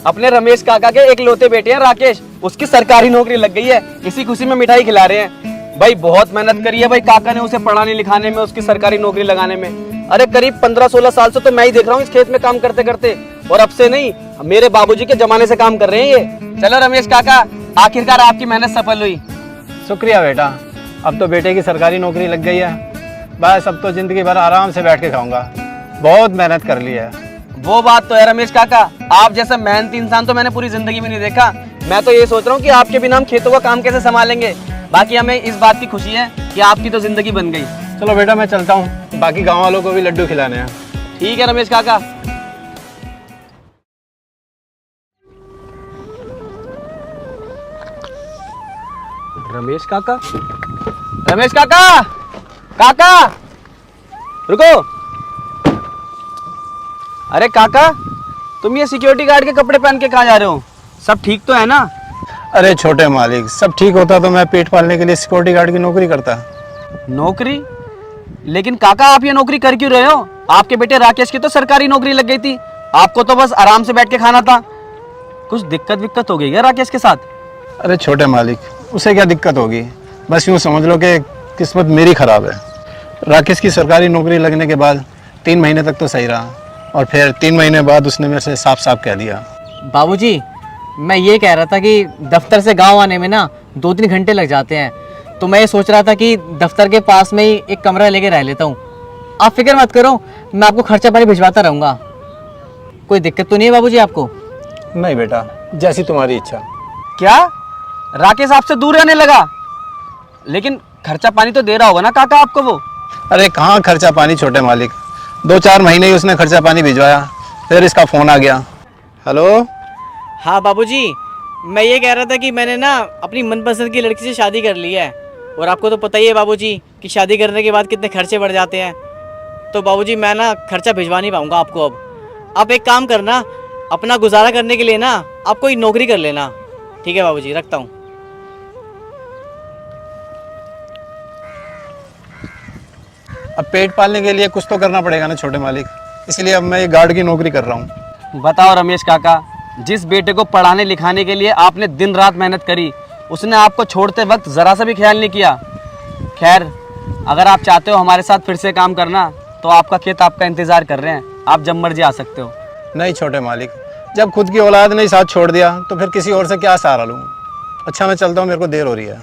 अपने रमेश काका के एक लौते बेटे हैं राकेश, उसकी सरकारी नौकरी लग गई है। इसी खुशी में मिठाई खिला रहे हैं। भाई बहुत मेहनत करी है भाई काका ने उसे पढ़ाने लिखाने में, उसकी सरकारी नौकरी लगाने में। अरे करीब 15-16 साल से तो मैं ही देख रहा हूँ इस खेत में काम करते करते, और अब से नहीं, मेरे बाबूजी के जमाने से काम कर रहे हैं ये। चलो रमेश काका, आखिरकार आपकी मेहनत सफल हुई। शुक्रिया बेटा, अब तो बेटे की सरकारी नौकरी लग गई है। बस अब तो जिंदगी भर आराम से बैठ के खाऊंगा। बहुत मेहनत कर ली है। वो बात तो है रमेश काका, आप जैसा मेहनती इंसान तो मैंने पूरी जिंदगी में नहीं देखा। मैं तो ये सोच रहा हूँ कि आपके बिना हम खेतों का काम कैसे संभालेंगे। बाकी हमें इस बात की खुशी है कि आपकी तो जिंदगी बन गई। चलो बेटा मैं चलता हूँ, बाकी गाँव वालों को भी लड्डू खिलाने हैं। ठीक है रमेश काका। रमेश काका, रमेश काका, काका रुको। अरे काका, तुम ये सिक्योरिटी गार्ड के कपड़े पहन के कहाँ जा रहे हो? सब ठीक तो है ना? अरे छोटे मालिक, सब ठीक होता तो मैं पेट पालने के लिए सिक्योरिटी गार्ड की नौकरी करता। नौकरी? लेकिन काका आप ये नौकरी कर क्यों रहे हो? आपके बेटे राकेश की तो सरकारी नौकरी लग गई थी, आपको तो बस आराम से बैठ के खाना था। कुछ दिक्कत हो गई क्या राकेश के साथ? अरे छोटे मालिक, उसे क्या दिक्कत होगी, बस यूँ समझ लो कि किस्मत मेरी खराब है। राकेश की सरकारी नौकरी लगने के बाद 3 महीने तक तो सही रहा, और फिर 3 महीने बाद उसने मेरे से साफ साफ कह दिया। बाबूजी, मैं ये कह रहा था कि दफ्तर से गांव आने में ना 2-3 घंटे लग जाते हैं, तो मैं ये सोच रहा था कि दफ्तर के पास में ही एक कमरा लेके रह लेता हूँ। आप फिक्र मत करो, मैं आपको खर्चा पानी भिजवाता रहूँगा। कोई दिक्कत तो नहीं है बाबूजी आपको? नहीं बेटा, जैसी तुम्हारी इच्छा। क्या राकेश आपसे दूर रहने लगा? लेकिन खर्चा पानी तो दे रहा होगा ना काका आपको वो? अरे कहाँ खर्चा पानी छोटे मालिक, 2-4 महीने ही उसने खर्चा पानी भिजवाया, फिर इसका फ़ोन आ गया। हेलो। हाँ बाबूजी, मैं ये कह रहा था कि मैंने ना अपनी मनपसंद की लड़की से शादी कर ली है, और आपको तो पता ही है बाबूजी कि शादी करने के बाद कितने खर्चे बढ़ जाते हैं। तो बाबूजी मैं ना खर्चा भिजवा नहीं पाऊँगा आपको। अब आप एक काम करना, अपना गुजारा करने के लिए ना आप कोई नौकरी कर लेना। ठीक है बाबूजी, रखता हूँ। अब पेट पालने के लिए कुछ तो करना पड़ेगा ना छोटे मालिक, इसलिए अब मैं ये गार्ड की नौकरी कर रहा हूँ। बताओ रमेश काका, जिस बेटे को पढ़ाने लिखाने के लिए आपने दिन रात मेहनत करी, उसने आपको छोड़ते वक्त जरा सा भी ख्याल नहीं किया। खैर, अगर आप चाहते हो हमारे साथ फिर से काम करना, तो आपका खेत आपका इंतजार कर रहे हैं, आप जब मर्जी आ सकते हो। नहीं छोटे मालिक, जब खुद की औलाद ने ही साथ छोड़ दिया तो फिर किसी और से क्या सहारा लूँ। अच्छा मैं चलता हूँ, मेरे को देर हो रही है।